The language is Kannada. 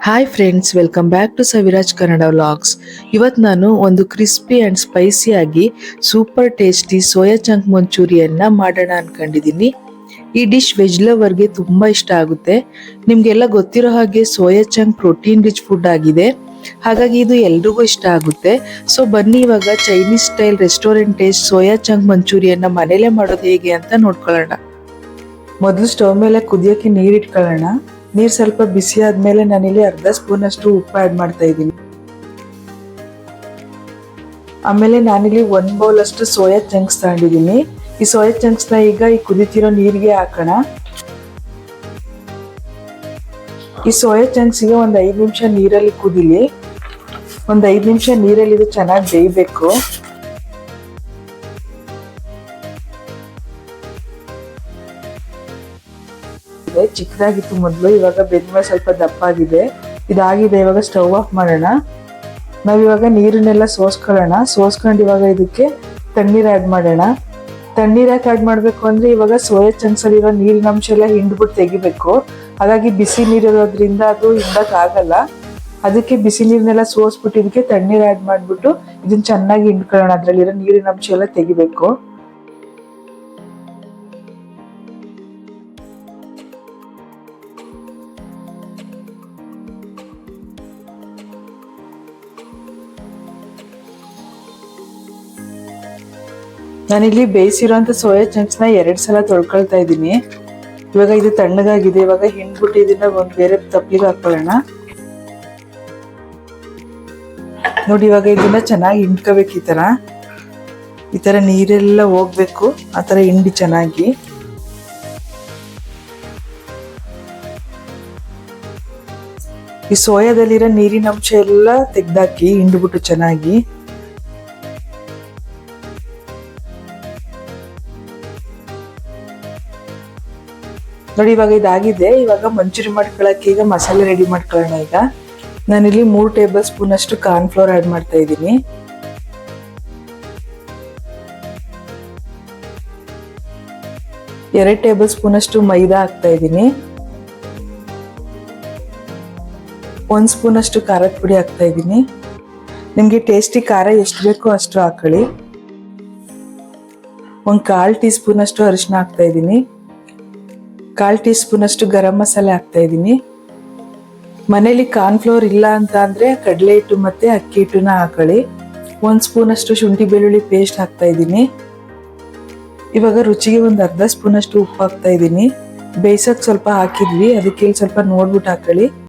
Hi friends, welcome back to Saviraj Kannada vlogs. ಇವತ್ತು ನಾನು ಒಂದು ಕ್ರಿಸ್ಪಿ ಆ್ಯಂಡ್ ಸ್ಪೈಸಿಯಾಗಿ ಸೂಪರ್ ಟೇಸ್ಟಿ ಸೋಯಾ ಚಂಕ್ ಮಂಚೂರಿಯನ್ನ ಮಾಡೋಣ ಅನ್ಕೊಂಡಿದ್ದೀನಿ. ಈ ಡಿಶ್ ವೆಜ್ ಲವರ್ಗೆ ತುಂಬ ಇಷ್ಟ ಆಗುತ್ತೆ. ನಿಮಗೆಲ್ಲ ಗೊತ್ತಿರೋ ಹಾಗೆ soya chunk protein rich food ಆಗಿದೆ, ಹಾಗಾಗಿ ಇದು ಎಲ್ರಿಗೂ ಇಷ್ಟ ಆಗುತ್ತೆ. ಸೊ ಬನ್ನಿ ಇವಾಗ Chinese style restaurant taste soya chunk ಮಂಚೂರಿಯನ್ನ ಮನೇಲೆ ಮಾಡೋದು ಹೇಗೆ ಅಂತ ನೋಡ್ಕೊಳ್ಳೋಣ. ಮೊದಲು ಸ್ಟವ್ ಮೇಲೆ ಕುದಿಯೋಕ್ಕೆ ನೀರು ಇಟ್ಕೊಳ್ಳೋಣ. ನೀರು ಸ್ವಲ್ಪ ಬಿಸಿ ಆದ್ಮೇಲೆ ನಾನಿಲ್ಲಿ ಅರ್ಧ ಸ್ಪೂನ್ ಅಷ್ಟು ಉಪ್ಪು ಆ್ಯಡ್ ಮಾಡ್ತಾ ಇದ್ದೀನಿ. ಆಮೇಲೆ ನಾನಿಲ್ಲಿ 1 ಬೌಲ್ ಅಷ್ಟು ಸೋಯಾ ಚಂಕ್ಸ್ ತಗೊಂಡಿದ್ದೀನಿ. ಈ ಸೋಯಾ ಚಂಕ್ಸ್ ನ ಈಗ ಈ ಕುದಿತಿರೋ ನೀರಿಗೆ ಹಾಕೋಣ. ಈ ಸೋಯಾ ಚಂಕ್ಸ್ ಗೆ ಒಂದು 5 ನಿಮಿಷ ನೀರಲ್ಲಿ ಕುದಿಲಿ. ಒಂದು 5 ನಿಮಿಷ ನೀರಲ್ಲಿ ಇದು ಚೆನ್ನಾಗಿ ಬೇಯಬೇಕು. ಚಿಕ್ಕದಾಗಿತ್ತು ಮೊದಲು, ಇವಾಗ ಬೆಂದ್ಮೇಲೆ ಸ್ವಲ್ಪ ದಪ್ಪ ಆಗಿದೆ. ಇದಾಗಿದೆ, ಇವಾಗ ಸ್ಟವ್ ಆಫ್ ಮಾಡೋಣ. ನಾವಿವಾಗ ನೀರನ್ನೆಲ್ಲ ಸೋಸ್ಕೊಂಡು ಇವಾಗ ಇದಕ್ಕೆ ತಣ್ಣೀರು ಆ್ಯಡ್ ಮಾಡೋಣ. ತಣ್ಣೀರು ಯಾಕೆ ಆ್ಯಡ್ ಮಾಡಬೇಕು ಅಂದರೆ ಇವಾಗ ಸೋಯಾ ಚಂಕ್ಸ್ ಅಲ್ಲಿರೋ ನೀರಿನ ಅಂಶ ಎಲ್ಲ ಹಿಂಡ್ಬಿಟ್ಟು ತೆಗಿಬೇಕು. ಹಾಗಾಗಿ ಬಿಸಿ ನೀರಿರೋದ್ರಿಂದ ಅದು ಹಿಂಡಕ್ಕಾಗಲ್ಲ. ಅದಕ್ಕೆ ಬಿಸಿ ನೀರನ್ನೆಲ್ಲ ಸೋಸ್ಬಿಟ್ಟು ಇದಕ್ಕೆ ತಣ್ಣೀರು ಆ್ಯಡ್ ಮಾಡಿಬಿಟ್ಟು ಇದನ್ನ ಚೆನ್ನಾಗಿ ಹಿಂಡ್ಕೊಳ್ಳೋಣ. ಅದರಲ್ಲಿರೋ ನೀರಿನ ಅಂಶ ಎಲ್ಲ ತೆಗಿಬೇಕು. ನಾನಿಲ್ಲಿ ಬೇಯಿಸಿರೋಂಥ ಸೋಯಾ ಚಂಕ್ಸ್ನ 2 ಸಲ ತೊಳ್ಕೊಳ್ತಾ ಇದ್ದೀನಿ. ಇವಾಗ ಇದು ತಣ್ಣಗಾಗಿದೆ. ಇವಾಗ ಹಿಂಡ್ಬಿಟ್ಟು ಇದನ್ನ ಒಂದು ಬೇರೆ ತಪ್ಪಲಿಗೆ ಹಾಕೊಳ್ಳೋಣ. ನೋಡಿ, ಇವಾಗ ಇದನ್ನ ಚೆನ್ನಾಗಿ ಹಿಂಡ್ಕೋಬೇಕು. ಈ ತರ ನೀರೆಲ್ಲ ಹೋಗ್ಬೇಕು. ಆ ತರ ಹಿಂಡಿ ಚೆನ್ನಾಗಿ. ಈ ಸೋಯಾದಲ್ಲಿರೋ ನೀರಿನ ಅಂಶ ಎಲ್ಲ ತೆಗ್ದಾಕಿ ಹಿಂಡ್ಬಿಟ್ಟು ಚೆನ್ನಾಗಿ. ನೋಡಿ, ಇವಾಗ ಇದಾಗಿದೆ. ಇವಾಗ ಮಂಚೂರಿ ಮಾಡ್ಕೊಳಕ್ಕೆ ಈಗ ಮಸಾಲೆ ರೆಡಿ ಮಾಡ್ಕೊಳ್ಳೋಣ. ಈಗ ನಾನಿಲ್ಲಿ 3 ಟೇಬಲ್ ಸ್ಪೂನ್ ಅಷ್ಟು ಕಾರ್ನ್ ಫ್ಲೋರ್ ಆ್ಯಡ್ ಮಾಡ್ತಾ ಇದ್ದೀನಿ. 2 ಟೇಬಲ್ ಸ್ಪೂನ್ ಅಷ್ಟು ಮೈದಾ ಹಾಕ್ತಾ ಇದ್ದೀನಿ. 1 ಸ್ಪೂನ್ ಅಷ್ಟು ಖಾರದ ಪುಡಿ ಹಾಕ್ತಾ ಇದ್ದೀನಿ. ನಿಮ್ಗೆ ಟೇಸ್ಟಿ ಖಾರ ಎಷ್ಟು ಬೇಕೋ ಅಷ್ಟು ಹಾಕೊಳ್ಳಿ. 1/4 ಟೀ ಸ್ಪೂನ್ ಅಷ್ಟು ಅರಿಶಿನ ಹಾಕ್ತಾ ಇದ್ದೀನಿ. 1/4 ಟೀ ಸ್ಪೂನ್ ಅಷ್ಟು ಗರಂ ಮಸಾಲೆ ಹಾಕ್ತಾ ಇದ್ದೀನಿ. ಮನೇಲಿ ಕಾರ್ನ್ ಫ್ಲೋರ್ ಇಲ್ಲ ಅಂತ ಅಂದ್ರೆ ಕಡಲೆ ಹಿಟ್ಟು ಮತ್ತೆ ಅಕ್ಕಿ ಹಿಟ್ಟನ್ನ ಹಾಕೊಳ್ಳಿ. 1 ಸ್ಪೂನ್ ಅಷ್ಟು ಶುಂಠಿ ಬೆಳ್ಳುಳ್ಳಿ ಪೇಸ್ಟ್ ಹಾಕ್ತಾ ಇದ್ದೀನಿ. ಇವಾಗ ರುಚಿಗೆ ಒಂದು ಅರ್ಧ ಸ್ಪೂನ್ ಅಷ್ಟು ಉಪ್ಪು ಹಾಕ್ತಾ ಇದ್ದೀನಿ. ಬೇಯಿಸೋಕೆ ಸ್ವಲ್ಪ ಹಾಕಿದ್ವಿ, ಅದಕ್ಕೆ ಇಲ್ಲಿ ಸ್ವಲ್ಪ ನೋಡ್ಬಿಟ್ಟು ಹಾಕೊಳ್ಳಿ.